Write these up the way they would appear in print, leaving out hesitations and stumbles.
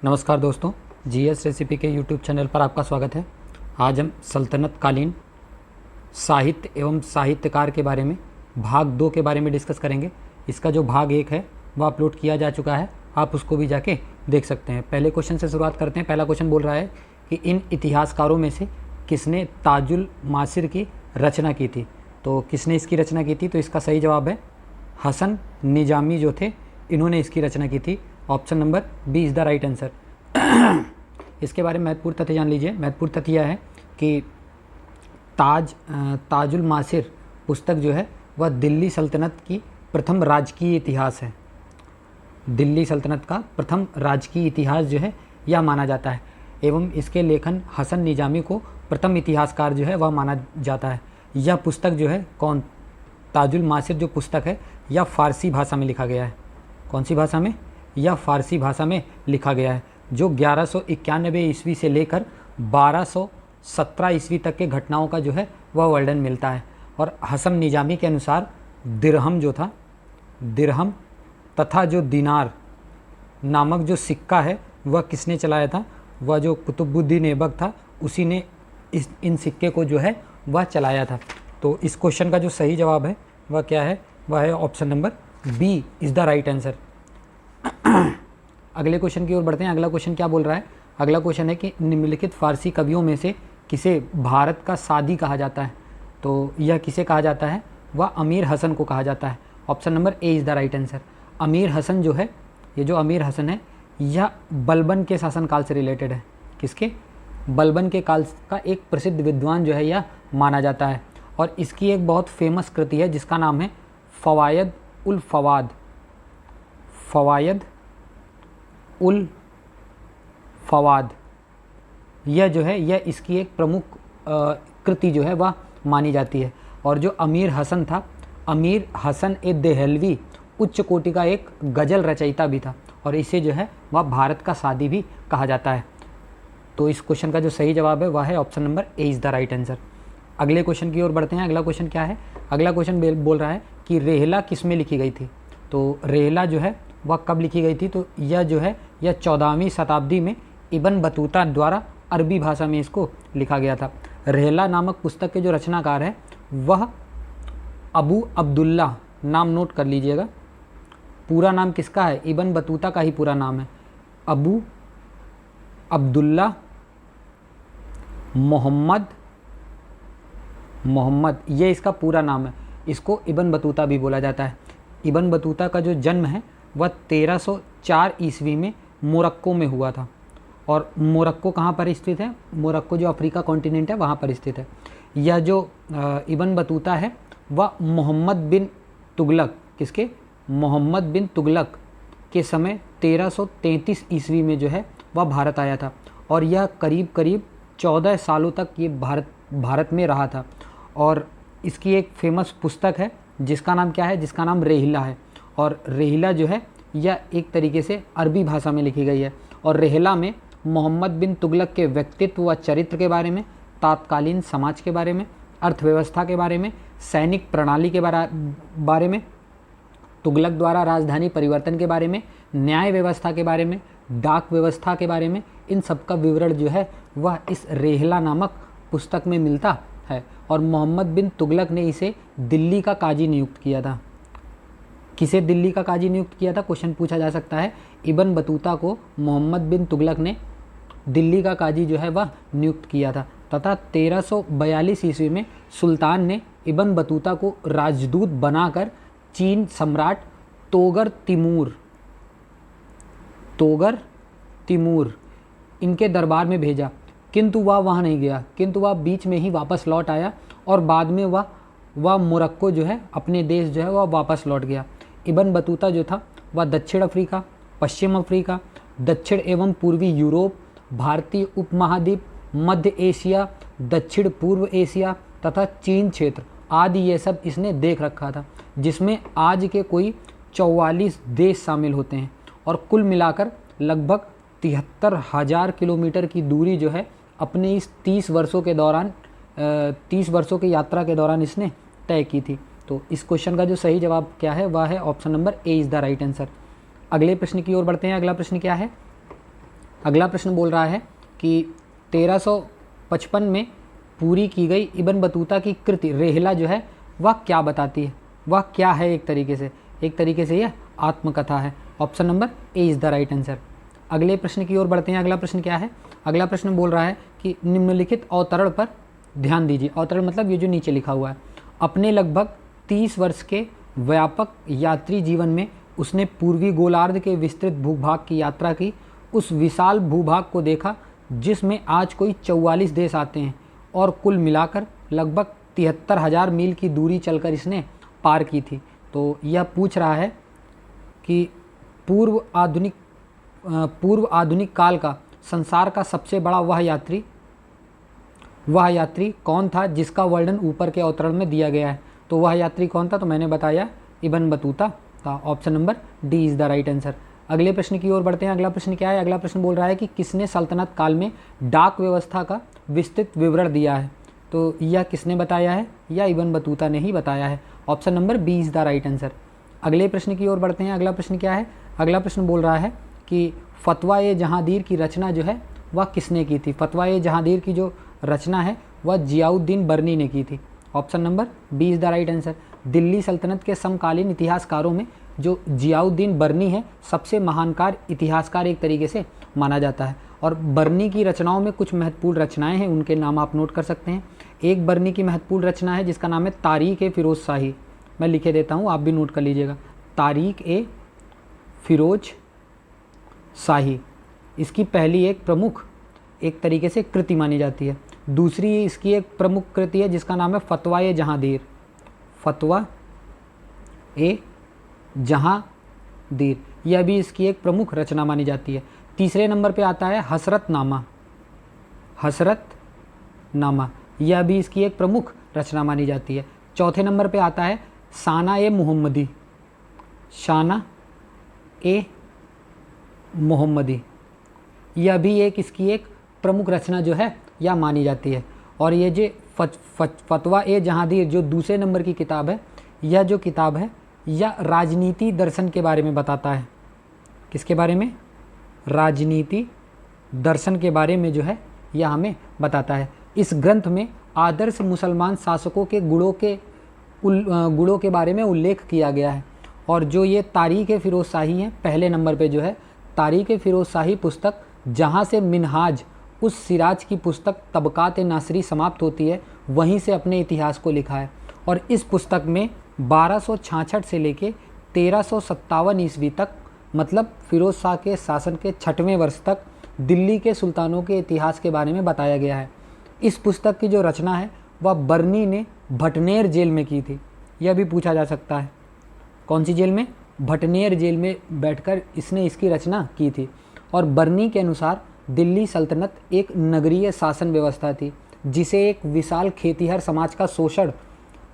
नमस्कार दोस्तों, GS recipe के यूट्यूब चैनल पर आपका स्वागत है। आज हम सल्तनत कालीन साहित्य एवं साहित्यकार के बारे में भाग 2 के बारे में डिस्कस करेंगे। इसका जो भाग 1 है वह अपलोड किया जा चुका है, आप उसको भी जाके देख सकते हैं। पहले क्वेश्चन से शुरुआत करते हैं। पहला क्वेश्चन बोल रहा है कि इन इतिहासकारों में से किसने ताजुल मासिर की रचना की थी। तो किसने इसकी रचना की थी, तो इसका सही जवाब है हसन निजामी जो थे, इन्होंने इसकी रचना की थी। Option number B is the right answer. इसके बारे में महत्वपूर्ण तथ्य जान लीजिए। महत्वपूर्ण तथ्य यह है कि ताजुल मासिर पुस्तक जो है वह दिल्ली सल्तनत की प्रथम राजकीय इतिहास है। दिल्ली सल्तनत का प्रथम राजकीय इतिहास जो है यह माना जाता है एवं इसके लेखन हसन निजामी को प्रथम इतिहासकार जो है वह माना जाता है। यह पुस्तक जो है ताजुल मासिर जो पुस्तक है यह फ़ारसी भाषा में लिखा गया है। कौन सी भाषा में? यह फ़ारसी भाषा में लिखा गया है, जो 1191 ईस्वी से लेकर 1217 ईस्वी तक के घटनाओं का जो है वह वर्णन मिलता है। और हसन निजामी के अनुसार दिरहम जो था, दिरहम तथा जो दिनार नामक जो सिक्का है वह किसने चलाया था? वह जो कुतुबुद्दीन ऐबक था उसी ने इन सिक्के को जो है वह चलाया था। तो इस क्वेश्चन का जो सही जवाब है वह क्या है? वह है option number B is the right answer. अगले क्वेश्चन की ओर बढ़ते हैं। अगला क्वेश्चन क्या बोल रहा है? अगला क्वेश्चन है कि निम्नलिखित फारसी कवियों में से किसे भारत का सादी कहा जाता है। तो यह किसे कहा जाता है? वह अमीर हसन को कहा जाता है। Option number A is the right answer. अमीर हसन जो है, ये जो अमीर हसन है यह बलबन के शासनकाल से रिलेटेड है। किसके? बलबन के काल का एक प्रसिद्ध विद्वान जो है यह माना जाता है। और इसकी एक बहुत फेमस कृति है जिसका नाम है फ़वायद उल फ़वाद। फ़वायद उल फ़वाद, यह जो है यह इसकी एक प्रमुख कृति जो है वह मानी जाती है। और जो अमीर हसन था, अमीर हसन ए देहलवी उच्च कोटि का एक गज़ल रचयिता भी था और इसे जो है वह भारत का सादी भी कहा जाता है। तो इस क्वेश्चन का जो सही जवाब है वह है option number A is the right answer. अगले क्वेश्चन की ओर बढ़ते हैं। अगला क्वेश्चन क्या है? अगला क्वेश्चन बोल रहा है कि रेहला किस में लिखी गई थी। तो रेहला जो है वह कब लिखी गई थी? तो यह जो है यह 14वीं शताब्दी में इब्न बतूता द्वारा अरबी भाषा में इसको लिखा गया था। रेहला नामक पुस्तक के जो रचनाकार है वह अबू अब्दुल्ला, नाम नोट कर लीजिएगा। पूरा नाम किसका है? इब्न बतूता का ही पूरा नाम है अबू अब्दुल्ला मोहम्मद, ये इसका पूरा नाम है। इसको इब्न बतूता भी बोला जाता है। इब्न बतूता का जो जन्म है वह 1304 ईस्वी में मोरक्को में हुआ था। और मोरक्को कहाँ पर स्थित है? मोरक्को जो अफ्रीका कॉन्टिनेंट है वहाँ पर स्थित है। यह जो इब्न बतूता है वह मोहम्मद बिन तुगलक, किसके? मोहम्मद बिन तुगलक के समय 1333 ईस्वी में जो है वह भारत आया था। और यह करीब 14 सालों तक ये भारत में रहा था। और इसकी एक फेमस पुस्तक है जिसका नाम क्या है? जिसका नाम रेहिला है। और रेहिला जो है यह एक तरीके से अरबी भाषा में लिखी गई है। और रेहिला में मोहम्मद बिन तुगलक के व्यक्तित्व व चरित्र के बारे में, तात्कालीन समाज के बारे में, अर्थव्यवस्था के बारे में, सैनिक प्रणाली के बारे में, तुगलक द्वारा राजधानी परिवर्तन के बारे में, न्याय व्यवस्था के बारे में, डाक व्यवस्था के बारे में, इन सब का विवरण जो है वह इस रेहिला नामक पुस्तक में मिलता है। और मोहम्मद बिन तुगलक ने इसे दिल्ली का काजी नियुक्त किया था। किसे दिल्ली का काजी नियुक्त किया था? क्वेश्चन पूछा जा सकता है। इब्न बतूता को मोहम्मद बिन तुगलक ने दिल्ली का काजी जो है वह नियुक्त किया था। तथा 1342 ईस्वी में सुल्तान ने इब्न बतूता को राजदूत बनाकर चीन सम्राट तोगर तिमूर इनके दरबार में भेजा, किंतु वह वहाँ नहीं गया, किंतु वह बीच में ही वापस लौट आया और बाद में वह मोरक्को जो है अपने देश जो है वह वापस लौट गया। इब्न बतूता जो था वह दक्षिण अफ्रीका, पश्चिम अफ्रीका, दक्षिण एवं पूर्वी यूरोप, भारतीय उपमहाद्वीप, मध्य एशिया, दक्षिण पूर्व एशिया तथा चीन क्षेत्र आदि ये सब इसने देख रखा था, जिसमें आज के कोई 44 देश शामिल होते हैं। और कुल मिलाकर लगभग 73,000 किलोमीटर की दूरी जो है अपने इस 30 वर्षों की यात्रा के दौरान इसने तय की थी। तो इस क्वेश्चन का जो सही जवाब क्या है वह है option number A is the right answer. अगले प्रश्न की ओर बढ़ते हैं। अगला प्रश्न क्या है? अगला प्रश्न बोल रहा है कि 1355 में पूरी की गई इब्न बतूता की कृति रेहला जो है वह क्या बताती है, वह क्या है? एक तरीके से यह आत्मकथा है। Option number A is the right answer. अगले प्रश्न की ओर बढ़ते हैं। अगला प्रश्न क्या है? अगला प्रश्न बोल रहा है कि निम्नलिखित अवतरण पर ध्यान दीजिए। अवतरण मतलब ये जो नीचे लिखा हुआ है। अपने लगभग 30 वर्ष के व्यापक यात्री जीवन में उसने पूर्वी गोलार्ध के विस्तृत भूभाग की यात्रा की। उस विशाल भूभाग को देखा जिसमें आज कोई 44 देश आते हैं और कुल मिलाकर लगभग 73,000 मील की दूरी चलकर इसने पार की थी। तो यह पूछ रहा है कि पूर्व आधुनिक काल का संसार का सबसे बड़ा वह यात्री कौन था जिसका वर्णन ऊपर के अवतरण में दिया गया है। तो वह यात्री कौन था? तो मैंने बताया इब्न बतूता था। Option number D is the right answer. अगले प्रश्न की ओर बढ़ते हैं। अगला प्रश्न क्या है? अगला प्रश्न बोल रहा है कि किसने सल्तनत काल में डाक व्यवस्था का विस्तृत विवरण दिया है। तो यह किसने बताया है? या इब्न बतूता ने ही बताया है। Option number B is the right answer. अगले प्रश्न की ओर बढ़ते हैं। अगला प्रश्न क्या है? अगला प्रश्न बोल रहा है कि फतवा-ए-जहांगीर की रचना जो है वह किसने की थी? फतवा-ए-जहांगीर की जो रचना है वह जियाउद्दीन बर्नी ने की थी। Option number B is the right answer. Delhi सल्तनत के समकालीन इतिहासकारों में जो जियाउद्दीन बर्नी है सबसे महानकार इतिहासकार एक तरीके से माना जाता है। और बर्नी की रचनाओं में कुछ महत्वपूर्ण रचनाएं हैं, उनके नाम आप नोट कर सकते हैं। एक बर्नी की महत्वपूर्ण रचना है जिसका नाम है तारीख-ए-फिरोज शाही। मैं लिखे देता हूँ, आप भी नोट कर लीजिएगा। तारीख-ए-फिरोज शाही इसकी पहली एक प्रमुख एक तरीके से कृति मानी जाती है। दूसरी इसकी एक प्रमुख कृति है जिसका नाम है फतवा-ए-जहांगीर। फतवा-ए-जहांगीर यह भी इसकी एक प्रमुख रचना मानी जाती है। तीसरे नंबर पे आता है हसरतनामा, यह भी इसकी एक प्रमुख रचना मानी जाती है। चौथे नंबर पे आता है शाना-ए-मुहम्मदी, यह भी इसकी एक प्रमुख रचना जो है यह मानी जाती है। और ये जो फतवा-ए-जहांगीर जो दूसरे नंबर की किताब है, यह जो किताब है यह राजनीति दर्शन के बारे में बताता है। किसके बारे में? राजनीति दर्शन के बारे में जो है यह हमें बताता है। इस ग्रंथ में आदर्श मुसलमान शासकों के गुणों के बारे में उल्लेख किया गया है। और जो ये तारीख-ए-फिरोज शाही है, पहले नंबर पे जो है तारीख-ए-फिरोज शाही पुस्तक, जहाँ से मिनहाज उस सिराज की पुस्तक तबकात-ए-नासरी समाप्त होती है, वहीं से अपने इतिहास को लिखा है। और इस पुस्तक में 1266 से लेके 1357 ईस्वी तक, मतलब फिरोज शाह के शासन के 6वें वर्ष तक दिल्ली के सुल्तानों के इतिहास के बारे में बताया गया है। इस पुस्तक की जो रचना है वह बर्नी ने भटनेर जेल में की थी। यह भी पूछा जा सकता है, कौन सी जेल में? भटनेर जेल में बैठकर इसने इसकी रचना की थी। और बर्नी के अनुसार दिल्ली सल्तनत एक नगरीय शासन व्यवस्था थी जिसे एक विशाल खेतीहर समाज का शोषण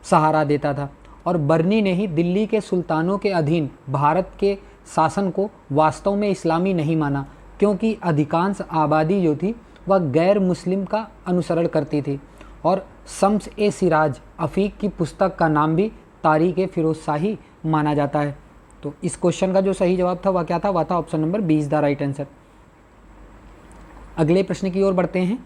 सहारा देता था। और बर्नी ने ही दिल्ली के सुल्तानों के अधीन भारत के शासन को वास्तव में इस्लामी नहीं माना, क्योंकि अधिकांश आबादी जो थी वह गैर मुस्लिम का अनुसरण करती थी। और शम्स-ए-सिराज अफीक की पुस्तक का नाम भी तारीख-ए-फिरोज शाही माना जाता है। तो इस क्वेश्चन का जो सही जवाब था वह क्या था? वह था option number B is the right answer. अगले प्रश्न की ओर बढ़ते हैं।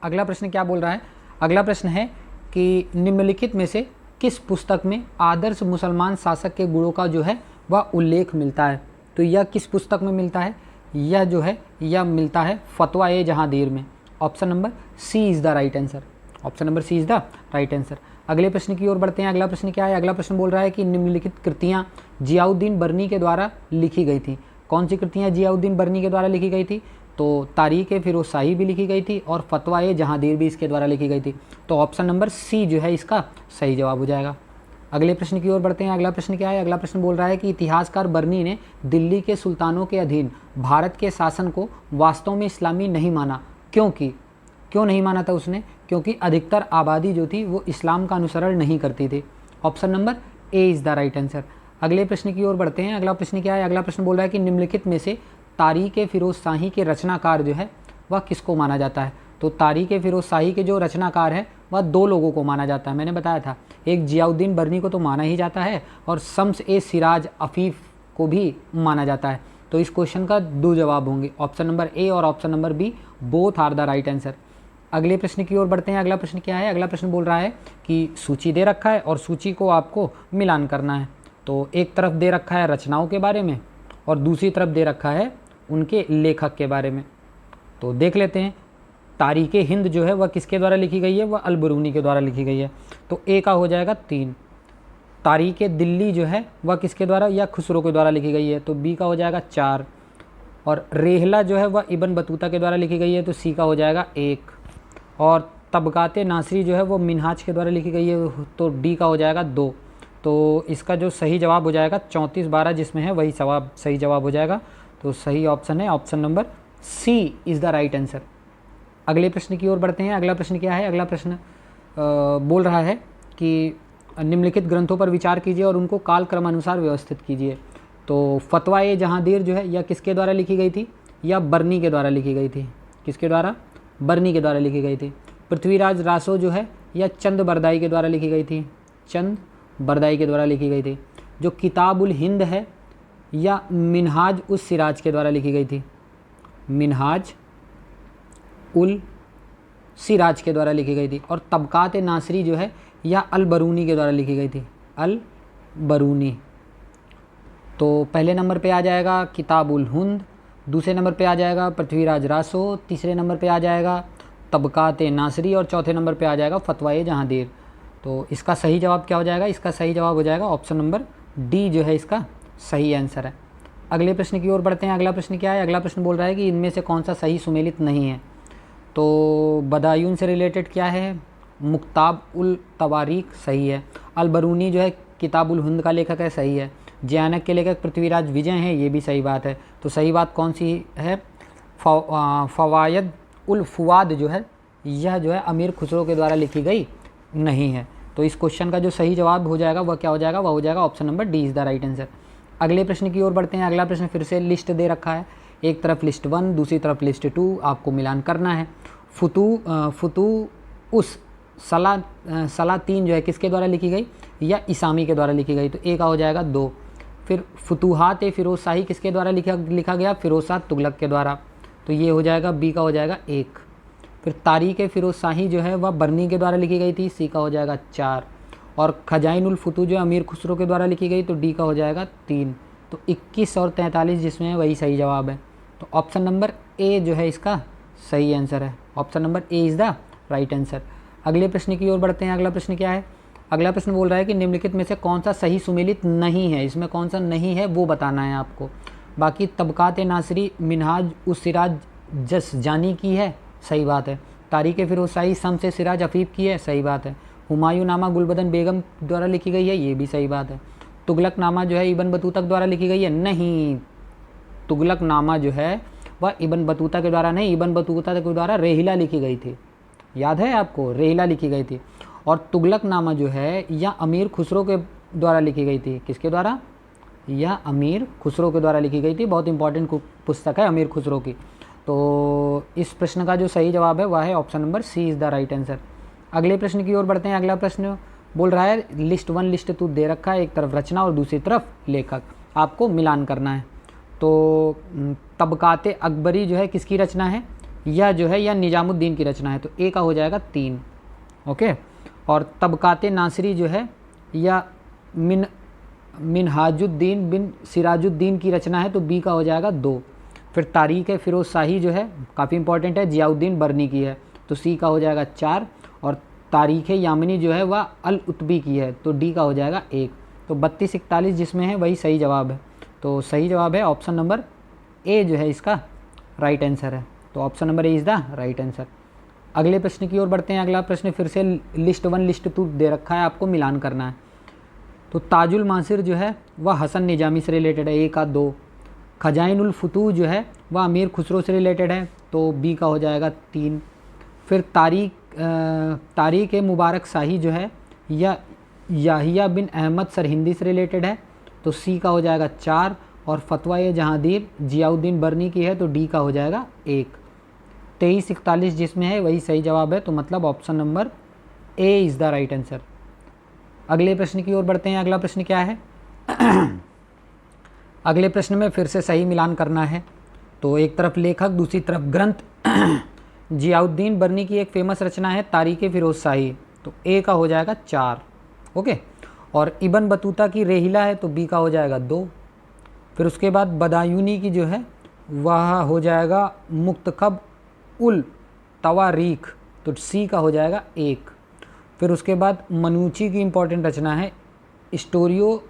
अगला प्रश्न क्या बोल रहा है? अगला प्रश्न है कि निम्नलिखित में से किस पुस्तक में आदर्श मुसलमान शासक के गुणों का जो है वह उल्लेख मिलता है? तो यह किस पुस्तक में मिलता है? यह जो है यह मिलता है फतवा-ए-जहांगीर में। Option number C is the right answer. Option number C is the right answer. अगले प्रश्न की ओर बढ़ते हैं। अगला प्रश्न क्या है? अगला प्रश्न बोल रहा है कि निम्नलिखित कृतियाँ जियाउद्दीन बर्नी के द्वारा लिखी गई थी। कौन सी कृतियाँ जियाउद्दीन बर्नी के द्वारा लिखी गई थी? तो तारीख-ए-फिरोज शाही भी लिखी गई थी और फतवा-ए-जहांगीर भी इसके द्वारा लिखी गई थी। तो ऑप्शन नंबर सी जो है इसका सही जवाब हो जाएगा। अगले प्रश्न की ओर बढ़ते हैं। अगला प्रश्न क्या है? अगला प्रश्न बोल रहा है कि इतिहासकार बर्नी ने दिल्ली के सुल्तानों के अधीन भारत के शासन को वास्तव में इस्लामी नहीं माना। क्यों नहीं माना था उसने? क्योंकि अधिकतर आबादी जो थी वो इस्लाम का अनुसरण नहीं करती थी। Option number A is the right answer. अगले प्रश्न की ओर बढ़ते हैं। अगला प्रश्न क्या है? अगला प्रश्न बोल रहा है कि निम्नलिखित में से तारीख-ए-फिरोज शाही के रचनाकार जो है वह किसको माना जाता है? तो तारीख-ए-फिरोज शाही के जो रचनाकार है वह दो लोगों को माना जाता है। मैंने बताया था, एक जियाउद्दीन बर्नी को तो माना ही जाता है और शम्स-ए-सिराज अफीफ को भी माना जाता है। तो इस क्वेश्चन का दो जवाब होंगे, ऑप्शन नंबर ए और option number B, both are the right answer. अगले प्रश्न की ओर बढ़ते हैं। अगला प्रश्न क्या है? अगला प्रश्न बोल रहा है कि सूची दे रखा है और सूची को आपको मिलान करना है। तो एक तरफ दे रखा है रचनाओं के बारे में और दूसरी तरफ दे रखा है उनके लेखक के बारे में। तो देख लेते हैं। तारीख़ हिंद जो है वह किसके द्वारा लिखी गई है? वह अल-बरूनी के द्वारा लिखी गई है। तो ए का हो जाएगा 3। तारीख़ दिल्ली जो है वह किसके द्वारा? या खुसरो के द्वारा लिखी गई है। तो बी का हो जाएगा 4। और रेहला जो है वह इब्न बतूता के द्वारा लिखी गई है। तो सी का हो जाएगा 1। और तबकाते नासरी जो है वो मिनहाज के द्वारा लिखी गई है। तो डी का हो जाएगा 2। तो इसका जो सही जवाब हो जाएगा 34/12 जिसमें है वही सही जवाब हो जाएगा। तो सही ऑप्शन है option number C is the right answer. अगले प्रश्न की ओर बढ़ते हैं। अगला प्रश्न क्या है? अगला प्रश्न बोल रहा है कि निम्नलिखित ग्रंथों पर विचार कीजिए और उनको काल क्रमानुसार व्यवस्थित कीजिए। तो फतवा ए जहांगीर जो है यह किसके द्वारा लिखी गई थी? या बर्नी के द्वारा लिखी गई थी? किसके द्वारा? बर्नी के द्वारा लिखी गई थी। पृथ्वीराज रासो जो है यह चंद बरदाई के द्वारा लिखी गई थी? चंद बरदाई के द्वारा लिखी गई थी। जो किताबुल हिंद है या मिनहाज उस सिराज के द्वारा लिखी गई थी? मिनहाज उल सिराज के द्वारा लिखी गई थी। और तबकात नासरी जो है या अल-बरूनी के द्वारा लिखी गई थी? अल-बरूनी। तो पहले नंबर पे आ जाएगा किताबुल हिंद, दूसरे नंबर पे आ जाएगा पृथ्वीराज रासो, तीसरे नंबर पे आ जाएगा तबकात नासरी और चौथे नंबर पे आ जाएगा फतवा ए जहांगीर। तो इसका सही जवाब क्या हो जाएगा? इसका सही जवाब हो जाएगा ऑप्शन नंबर डी जो है इसका सही आंसर है। अगले प्रश्न की ओर बढ़ते हैं। अगला प्रश्न क्या है? अगला प्रश्न बोल रहा है कि इनमें से कौन सा सही सुमेलित नहीं है। तो बदायून से रिलेटेड क्या है? मुक्ताब उल तवारीख सही है। अल-बरूनी जो है किताबुल हिंद का लेखक है, सही है। जयानक के लेखक पृथ्वीराज विजय हैं, ये भी सही बात है। तो सही बात कौन सी है? फवायद उल फुआद जो है यह जो है अमीर खुसरो के द्वारा लिखी गई नहीं है। तो इस क्वेश्चन का जो सही जवाब हो जाएगा वह क्या हो जाएगा? वह हो जाएगा option number D is the right answer. अगले प्रश्न की ओर बढ़ते हैं। अगला प्रश्न फिर से लिस्ट दे रखा है, एक तरफ लिस्ट 1 दूसरी तरफ लिस्ट 2, आपको मिलान करना है। फुतू उस सला 3 जो है किसके द्वारा लिखी गई? या इसामी के द्वारा लिखी गई? तो ए का हो जाएगा 2। फिर फुतूहात फिरोज शाही किसके द्वारा लिखा गया? फिरोज शाह तुगलक के द्वारा। तो ये हो जाएगा बी का हो जाएगा 1। फिर तारीख़ फिरोज शाही जो है वह बर्नी के द्वारा लिखी गई थी, सी का हो जाएगा 4। और खजाइन उल फुतू जो अमीर खुसरो के द्वारा लिखी गई, तो डी का हो जाएगा 3। तो 21 और 43 जिसमें है वही सही जवाब है। तो ऑप्शन नंबर ए जो है इसका सही आंसर है। Option number A is the right answer. अगले प्रश्न की ओर बढ़ते हैं। अगला प्रश्न क्या है? अगला प्रश्न बोल रहा है कि निम्नलिखित में से कौन सा सही सुमेलित नहीं है, इसमें कौन सा नहीं है वो बताना है आपको। बाकी तबकात नासरी मिनहाज उस सिराज जस जानी की है, सही बात है। तारीख़ फिरोज शाही सम से सिराज अफीफ की है, सही बात है। हुमायूं नामा गुलबदन बेगम द्वारा लिखी गई है, ये भी सही बात है। तुगलक नामा जो है इब्न बतूता द्वारा लिखी गई है, नहीं। तुगलक नामा जो है वह इब्न बतूता के द्वारा नहीं, इब्न बतूता के द्वारा रेहिला लिखी गई थी, याद है आपको? रेहिला लिखी गई थी। और तुगलक नामा जो है यह अमीर खुसरो के द्वारा लिखी गई थी। किसके द्वारा? यह अमीर खुसरो के द्वारा लिखी गई थी। बहुत इंपॉर्टेंट पुस्तक है अमीर खुसरो की। तो इस प्रश्न का जो सही जवाब है वह है option number C is the right answer. अगले प्रश्न की ओर बढ़ते हैं। अगला प्रश्न बोल रहा है लिस्ट 1 लिस्ट 2 दे रखा है, एक तरफ रचना और दूसरी तरफ लेखक, आपको मिलान करना है। तो तबकाते अकबरी जो है किसकी रचना है? यह जो है यह निजामुद्दीन की रचना है, तो ए का हो जाएगा 3। ओके। और तबकाते नासरी जो है यह मिनहाजुद्दीन बिन सिराजुद्दीन की रचना है, तो बी का हो जाएगा 2। फिर तारीख़ फिरोज शाही जो है काफ़ी इंपॉर्टेंट है, जियाउद्दीन बर्नी की है, तो सी का हो जाएगा 4। और तारीख़ यामिनी जो है वह अल उतबी की है, तो डी का हो जाएगा 1। तो 32-41 जिसमें है वही सही जवाब है। तो सही जवाब है ऑप्शन नंबर ए जो है इसका राइट आंसर है। तो option number A is the right answer. अगले प्रश्न की ओर बढ़ते हैं। अगला प्रश्न फिर से लिस्ट 1 लिस्ट 2 दे रखा है, आपको मिलान करना है। तो ताजुल मासिर जो है वह हसन निजामी से रिलेटेड है, ए का 2। खजाइन उल फुतू जो है वह अमीर खुसरो से रिलेटेड है, तो बी का हो जाएगा 3। फिर तारीख़ मुबारक शाही जो है या याहिया बिन अहमद सरहिंदी से रिलेटेड है, तो सी का हो जाएगा 4। और फतवा ए जहांगीर जियाउद्दीन बर्नी की है, तो डी का हो जाएगा 1। 23-41 जिसमें है वही सही जवाब है, तो मतलब option number A is the right answer. अगले प्रश्न की ओर बढ़ते हैं। अगला प्रश्न क्या है? अगले प्रश्न में फिर से सही मिलान करना है। तो एक तरफ लेखक, दूसरी तरफ ग्रंथ। जियाउद्दीन बर्नी की एक फेमस रचना है तारीख़ फ़िरोज़ शाही, तो ए का हो जाएगा 4। ओके। और इब्न बतूता की रेहिला है, तो बी का हो जाएगा 2। फिर उसके बाद बदायूनी की जो है वह हो जाएगा मुक्तखब उल तवारीख, तो सी का हो जाएगा 1। फिर उसके बाद मनुची की इम्पोर्टेंट रचना है स्टोरियो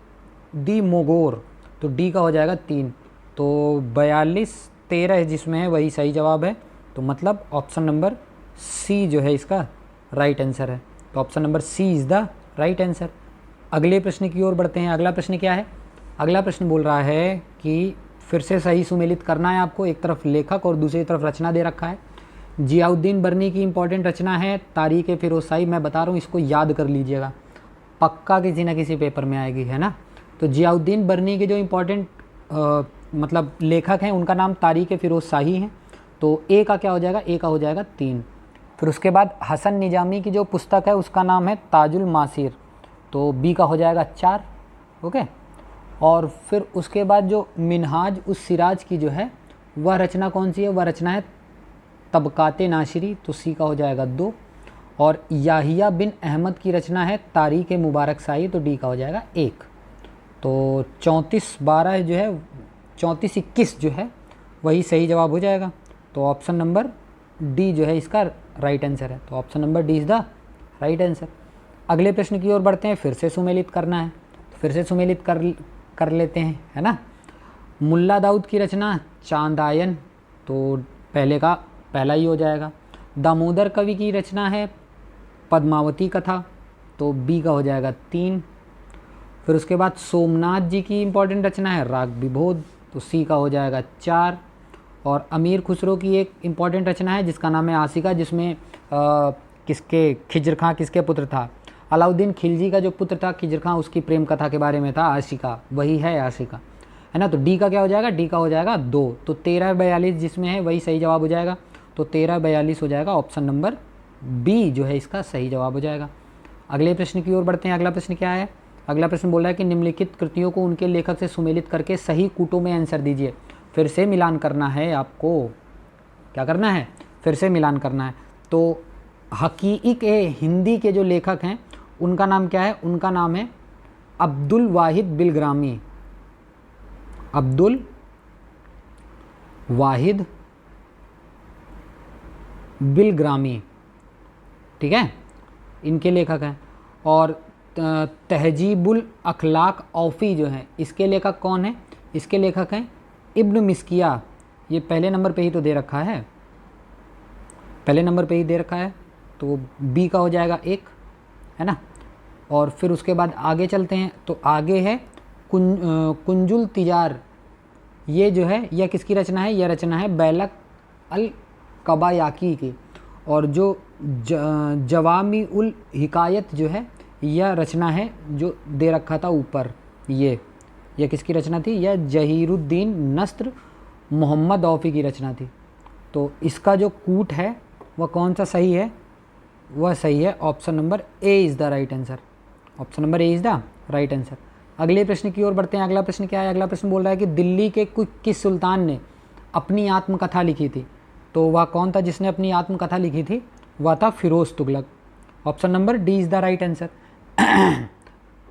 दी मोगोर, तो डी का हो जाएगा 3। तो 42 13 जिसमें है वही सही जवाब है, तो मतलब ऑप्शन नंबर सी जो है इसका राइट आंसर है। तो option number C is the right answer. अगले प्रश्न की ओर बढ़ते हैं। अगला प्रश्न क्या है? अगला प्रश्न बोल रहा है कि फिर से सही सुमेलित करना है आपको। एक तरफ लेखक और दूसरी तरफ रचना दे रखा है। जियाउद्दीन बर्नी की इंपॉर्टेंट रचना है तारीख़ फ़िरोज़ शाही। मैं बता रहा हूँ, इसको याद कर लीजिएगा, पक्का किसी न किसी पेपर में आएगी, है ना। तो जियाउद्दीन बर्नी के जो इम्पोर्टेंट मतलब लेखक हैं उनका नाम तारीख़ फ़िरोज़ शाही है, तो ए का क्या हो जाएगा? ए का हो जाएगा 3। फिर उसके बाद हसन निजामी की जो पुस्तक है उसका नाम है ताजुल मासीर, तो बी का हो जाएगा 4। ओके। और फिर उसके बाद जो मिनहाज उस सिराज की जो है वह रचना कौन सी है? वह रचना है तबकाते नाशिरी, तो सी का हो जाएगा 2। और याहिया बिन अहमद की रचना है तारीख़ मुबारक शाही, तो डी का हो जाएगा 1। तो 34-12 जो है 34-21 जो है वही सही जवाब हो जाएगा। तो ऑप्शन नंबर डी जो है इसका राइट आंसर है। तो option number D is the right answer. अगले प्रश्न की ओर बढ़ते हैं। फिर से सुमेलित करना है, तो फिर से सुमेलित कर लेते हैं, है ना। मुल्ला दाऊद की रचना चांदायन, तो पहले का पहला ही हो जाएगा। दामोदर कवि की रचना है पद्मावती कथा, तो बी का हो जाएगा 3। फिर उसके बाद सोमनाथ जी की इम्पोर्टेंट रचना है राग विभोद, तो सी का हो जाएगा 4। और अमीर खुसरो की एक इम्पॉर्टेंट रचना है जिसका नाम है आशिका, जिसमें किसके खिज्र खां किसके पुत्र था? अलाउद्दीन खिलजी का जो पुत्र था खिज्र खां, उसकी प्रेम कथा के बारे में था आशिका, वही है आशिका, है ना। तो डी का क्या हो जाएगा? डी का हो जाएगा 2। तो 13-42 जिसमें है वही सही जवाब हो जाएगा। तो 13-42 हो जाएगा। ऑप्शन नंबर बी जो है इसका सही जवाब हो जाएगा। अगले प्रश्न की ओर बढ़ते हैं। अगला प्रश्न क्या है? अगला प्रश्न बोल रहा है कि निम्नलिखित कृतियों को उनके लेखक से सुमेलित करके सही कूटों में आंसर दीजिए। फिर से मिलान करना है आपको। क्या करना है? फिर से मिलान करना है। तो हकीक हिंदी के जो लेखक हैं उनका नाम क्या है? उनका नाम है अब्दुल वाहिद बिलग्रामी। अब्दुल वाहिद बिलग्रामी, ठीक है, इनके लेखक हैं। और तहजीबुल अखलाक औफ़ी जो है इसके लेखक कौन है? इसके लेखक हैं इब्न मिस्किया। ये पहले नंबर पे ही तो दे रखा है, पहले नंबर पे ही दे रखा है, तो बी का हो जाएगा 1, है ना। और फिर उसके बाद आगे चलते हैं। तो आगे है कुंजुल तिजार। ये जो है यह किसकी रचना है? यह रचना है बैलक अल कबायाकी की। और जो जवामी उल हिकायत जो है यह रचना है जो दे रखा था ऊपर, यह किसकी रचना थी? यह जहीरुद्दीन नस्र मोहम्मद औफ़ी की रचना थी। तो इसका जो कूट है वह कौन सा सही है? वह सही है option number A is the right answer. Option number A is the right answer. अगले प्रश्न की ओर बढ़ते हैं। अगला प्रश्न क्या है? अगला प्रश्न बोल रहा है कि दिल्ली के किस सुल्तान ने अपनी आत्मकथा लिखी थी? तो वह कौन था जिसने अपनी आत्मकथा लिखी थी? वह था Firoz Tughlaq. Option number D is the right answer.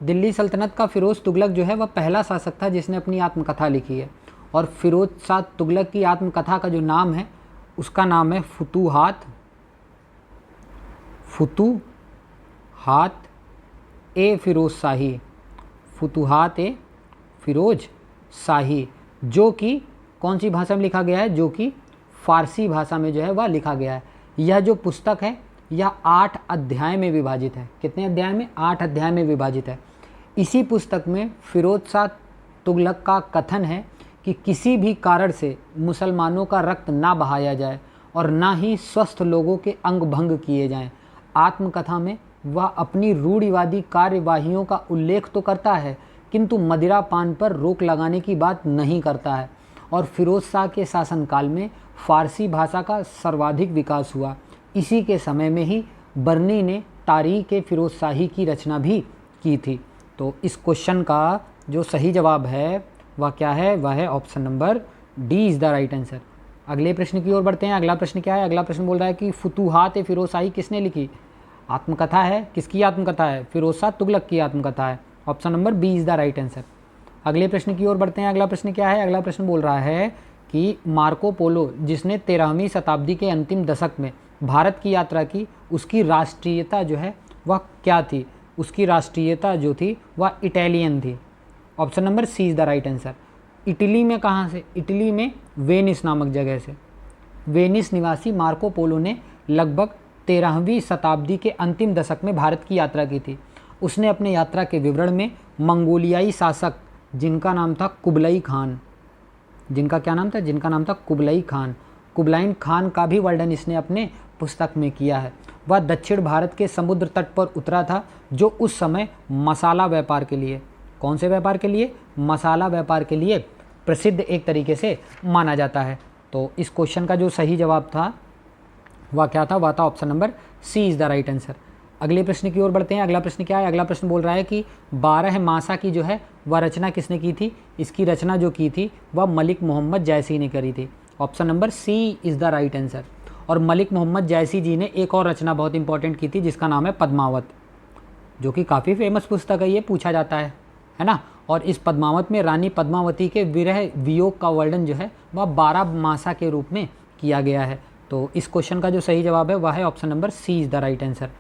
Delhi सल्तनत का फ़िरोज़ तुगलक जो है वह पहला शासक था जिसने अपनी आत्मकथा लिखी है। और फ़िरोज़ शाह तुगलक की आत्मकथा का जो नाम है उसका नाम है फुतूहात ए फ़िरोज़ शाही। फुतूहात ए फ़िरोज़ शाही, जो कि कौन सी भाषा में लिखा गया है? जो कि फ़ारसी भाषा में जो है वह लिखा गया है। यह जो पुस्तक है यह 8 अध्याय में विभाजित है। कितने अध्याय में? 8 अध्याय में विभाजित है। इसी पुस्तक में फ़िरोज़ शाह तुगलक का कथन है कि किसी भी कारण से मुसलमानों का रक्त ना बहाया जाए और ना ही स्वस्थ लोगों के अंग भंग किए जाएं। आत्मकथा में वह अपनी रूढ़िवादी कार्यवाहियों का उल्लेख तो करता है किंतु मदिरा पान पर रोक लगाने की बात नहीं करता है। और फ़िरोज़ शाह के शासनकाल में फ़ारसी भाषा का सर्वाधिक विकास हुआ। इसी के समय में ही बर्नी ने तारीख़ फ़िरोज़ शाही की रचना भी की थी। तो इस क्वेश्चन का जो सही जवाब है वह क्या है, वह है option number D is the right answer. अगले प्रश्न की ओर बढ़ते हैं। अगला प्रश्न क्या है, अगला प्रश्न बोल रहा है कि फुतूहात फिरोज शाही किसने लिखी। आत्मकथा है, किसकी आत्मकथा है, फिरोज शाह तुगलक की आत्मकथा है। Option number B is the right answer. अगले प्रश्न की ओर बढ़ते हैं। अगला प्रश्न क्या है, अगला प्रश्न बोल रहा है कि मार्को पोलो जिसने 13वीं शताब्दी के अंतिम दशक में भारत की यात्रा की, उसकी राष्ट्रीयता जो है वह क्या थी। उसकी राष्ट्रीयता जो थी वह इटालियन थी। Option number C is the right answer. Italy में कहाँ से, इटली में वेनिस नामक जगह से। वेनिस निवासी मार्को पोलो ने लगभग 13वीं शताब्दी के अंतिम दशक में भारत की यात्रा की थी। उसने अपने यात्रा के विवरण में मंगोलियाई शासक जिनका नाम था कुबलई खान, जिनका क्या नाम था, जिनका नाम था कुबलई खान, कुबलाइन खान का भी वर्णन इसने अपने पुस्तक में किया है। वह दक्षिण भारत के समुद्र तट पर उतरा था जो उस समय मसाला व्यापार के लिए, कौन से व्यापार के लिए, मसाला व्यापार के लिए प्रसिद्ध एक तरीके से माना जाता है। तो इस क्वेश्चन का जो सही जवाब था वह क्या था, वह था option number C is the right answer. अगले प्रश्न की ओर बढ़ते हैं। अगला प्रश्न क्या है, अगला प्रश्न बोल रहा है कि 12 मासा की जो है वह रचना किसने की थी। इसकी रचना जो की थी वह मलिक मोहम्मद जैसी ने करी थी। Option number C is the right answer. और मलिक मोहम्मद जैसी जी ने एक और रचना बहुत इंपॉर्टेंट की थी जिसका नाम है पद्मावत, जो कि काफ़ी फेमस पुस्तक है, ये पूछा जाता है ना। और इस पद्मावत में रानी पद्मावती के विरह वियोग का वर्णन जो है वह 12 मासा के रूप में किया गया है। तो इस क्वेश्चन का जो सही जवाब है वह है option number C is the right answer.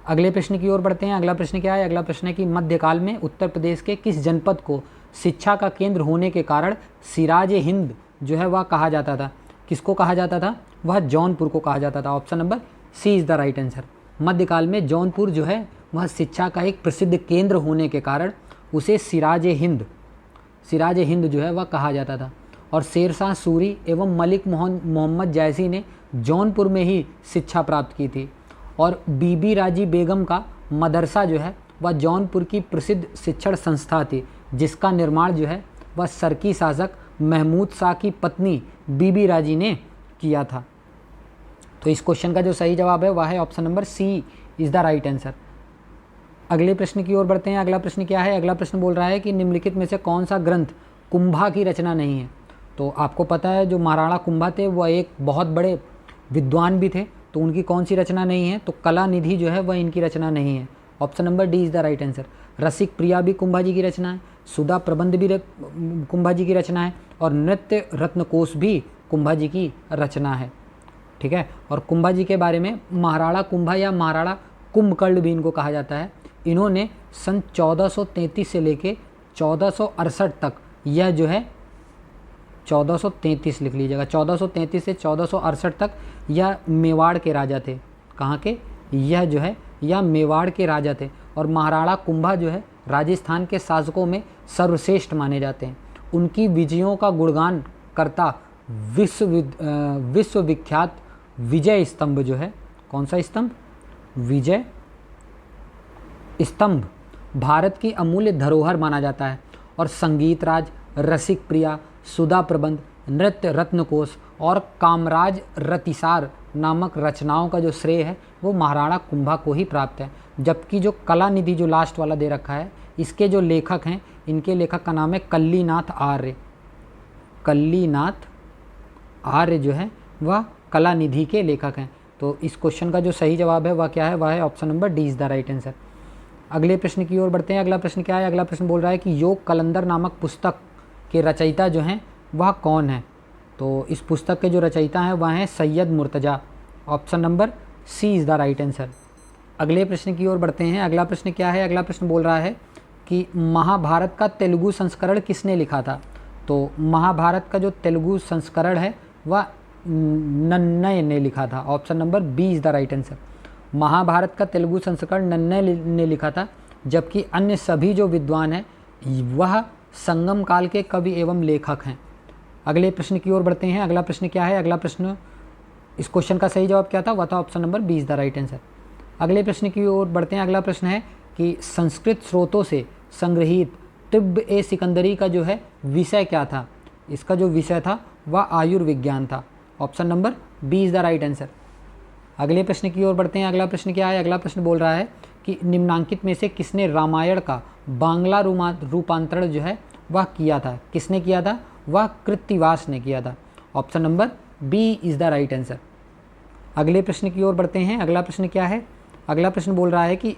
अगले प्रश्न की ओर बढ़ते हैं। अगला प्रश्न क्या है, अगला प्रश्न है कि मध्यकाल में उत्तर प्रदेश के किस जनपद को शिक्षा का केंद्र होने के कारण सिराज ए हिंद जो है वह कहा जाता था। किसको कहा जाता था, वह जौनपुर को कहा जाता था। Option number C is the right answer. मध्यकाल में जौनपुर जो है वह शिक्षा का एक प्रसिद्ध केंद्र होने के कारण उसे सिराज ए हिंद जो है वह कहा जाता था। और शेरशाह सूरी एवं मलिक मोहम्मद जैसी ने जौनपुर में ही शिक्षा प्राप्त की थी। और बीबी राजी बेगम का मदरसा जो है वह जौनपुर की प्रसिद्ध शिक्षण संस्था थी, जिसका निर्माण जो है वह सरकी शासक महमूद शाह की पत्नी बीबी राजी ने किया था। तो इस क्वेश्चन का जो सही जवाब है वह है option number C is the right answer. अगले प्रश्न की ओर बढ़ते हैं। अगला प्रश्न क्या है, अगला प्रश्न बोल रहा है कि निम्नलिखित में से कौन सा ग्रंथ कुंभा की रचना नहीं है। तो आपको पता है जो महाराणा कुंभा थे वह एक बहुत बड़े विद्वान भी थे, तो उनकी कौन सी रचना नहीं है, तो कला निधि जो है वह इनकी रचना नहीं है। Option number D is the right answer. Rasik Priya भी कुंभा जी की रचना है, सुधा प्रबंध भी कुंभा जी की रचना है, और नृत्य रत्नकोश भी कुंभा जी की रचना है। ठीक है। और कुंभा जी के बारे में महाराणा कुंभा या महाराणा कुंभकर्ण भी इनको कहा जाता है। इन्होंने सन 1433 से लेके 1468 तक, यह जो है 1433 लिख लीजिएगा, 1433 से 1468 तक यह मेवाड़ के राजा थे। कहाँ के, यह जो है यह मेवाड़ के राजा थे। और महाराणा कुंभा जो है राजस्थान के शासकों में सर्वश्रेष्ठ माने जाते हैं। उनकी विजयों का गुणगान करता विश्वविख्यात विजय स्तंभ जो है, कौन सा स्तंभ, विजय स्तंभ भारत की अमूल्य धरोहर माना जाता है। और संगीत राज, रसिक प्रिया, सुधा प्रबंध, नृत्य रत्नकोश और कामराज रतिसार नामक रचनाओं का जो श्रेय है वो महाराणा कुंभा को ही प्राप्त है। जबकि जो कला निधि जो लास्ट वाला दे रखा है, इसके जो लेखक हैं, इनके लेखक का नाम है कल्लीनाथ आर्य। कल्लीनाथ आर्य जो है वह कला निधि के लेखक हैं। तो इस क्वेश्चन का जो सही जवाब है वह क्या है, वह है option number D is the right answer. अगले प्रश्न की ओर बढ़ते हैं। अगला प्रश्न क्या है, अगला प्रश्न बोल रहा है कि योग कलंदर नामक पुस्तक के रचयिता जो हैं वह कौन है। तो इस पुस्तक के जो रचयिता हैं वह हैं Syed Murtaza. Option number C is the right answer. अगले प्रश्न की ओर बढ़ते हैं। अगला प्रश्न क्या है, अगला प्रश्न बोल रहा है कि महाभारत का तेलुगु संस्करण किसने लिखा था। तो महाभारत का जो तेलुगु संस्करण है वह नन्नय ने लिखा था। Option number B is the right answer. Mahabharat का तेलुगु संस्करण नन्नय ने लिखा था, जबकि अन्य सभी जो विद्वान हैं वह संगम काल के कवि एवं लेखक हैं। अगले प्रश्न की ओर बढ़ते हैं। अगला प्रश्न क्या है, अगला प्रश्न, इस क्वेश्चन का सही जवाब क्या था, वह था option number B is the right answer. अगले प्रश्न की ओर बढ़ते हैं। अगला प्रश्न है कि संस्कृत स्रोतों से संग्रहित तिब्ब ए सिकंदरी का जो है विषय क्या था। इसका जो विषय था वह आयुर्विज्ञान था। Option number B is the right answer. अगले प्रश्न की ओर बढ़ते हैं। अगला प्रश्न क्या है, अगला प्रश्न बोल रहा है कि निम्नांकित में से किसने रामायण का बांग्ला रूपांतरण जो है वह किया था। किसने किया था? वह कृत्तिवास ने किया था। Option number B is the right answer. अगले प्रश्न की ओर बढ़ते हैं। अगला प्रश्न क्या है? अगला प्रश्न बोल रहा है कि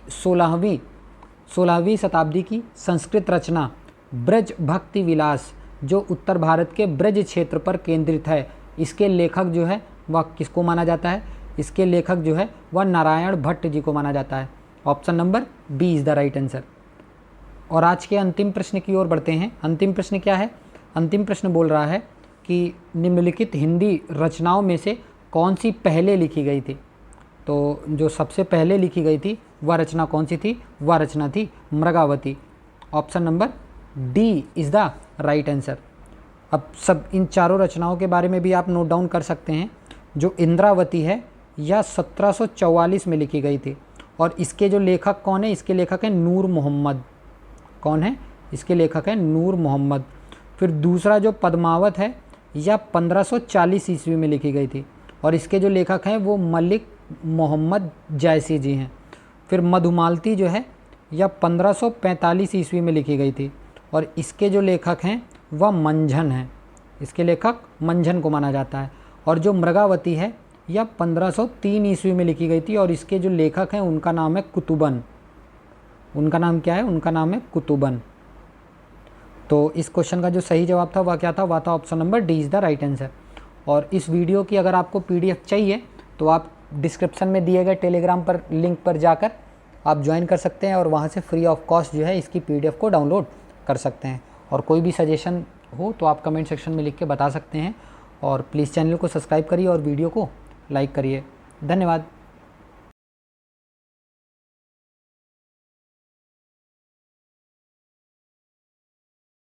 16वीं शताब्दी की संस्कृत रचना ब्रज भक्ति विलास जो उत्तर भारत के ब्रज क्षेत्र पर केंद्रित है, इसके लेखक जो है वह किसको माना जाता है? इसके लेखक जो है वह नारायण भट्ट जी को माना जाता है। Option number B is the right answer. और आज के अंतिम प्रश्न की ओर बढ़ते हैं। अंतिम प्रश्न क्या है? अंतिम प्रश्न बोल रहा है कि निम्नलिखित हिंदी रचनाओं में से कौन सी पहले लिखी गई थी? तो जो सबसे पहले लिखी गई थी वह रचना कौन सी थी? वह रचना थी Mrigavati. Option number D is the right answer. अब सब इन चारों रचनाओं के बारे में भी आप नोट डाउन कर सकते हैं। जो इंद्रावती है यह 1744 में लिखी गई थी और इसके जो लेखक कौन है? इसके लेखक हैं नूर मोहम्मद। कौन है? इसके लेखक हैं नूर मोहम्मद। फिर दूसरा जो पद्मावत है यह 1540 ईस्वी में लिखी गई थी और इसके जो लेखक हैं वो मलिक मोहम्मद जैसी जी हैं। फिर मधुमालती जो है यह 1545 ईस्वी में लिखी गई थी और इसके जो लेखक हैं वह मंझन हैं। इसके लेखक मंझन को माना जाता है। और जो मृगावती है यह 1503 ईस्वी में लिखी गई थी और इसके जो लेखक हैं उनका नाम है कुतुबन। उनका नाम क्या है? उनका नाम है कुतुबन। तो इस क्वेश्चन का जो सही जवाब था वह क्या था? वह था option number D is the right answer. और इस वीडियो की अगर आपको PDF चाहिए तो आप डिस्क्रिप्शन में दिए गए टेलीग्राम पर लिंक पर जाकर आप ज्वाइन कर सकते हैं और वहाँ से फ्री ऑफ कॉस्ट जो है इसकी PDF को डाउनलोड कर सकते हैं। और कोई भी सजेशन हो तो आप कमेंट सेक्शन में लिख के बता सकते हैं। और प्लीज़ चैनल को सब्सक्राइब करिए और वीडियो को लाइक करिए। धन्यवाद।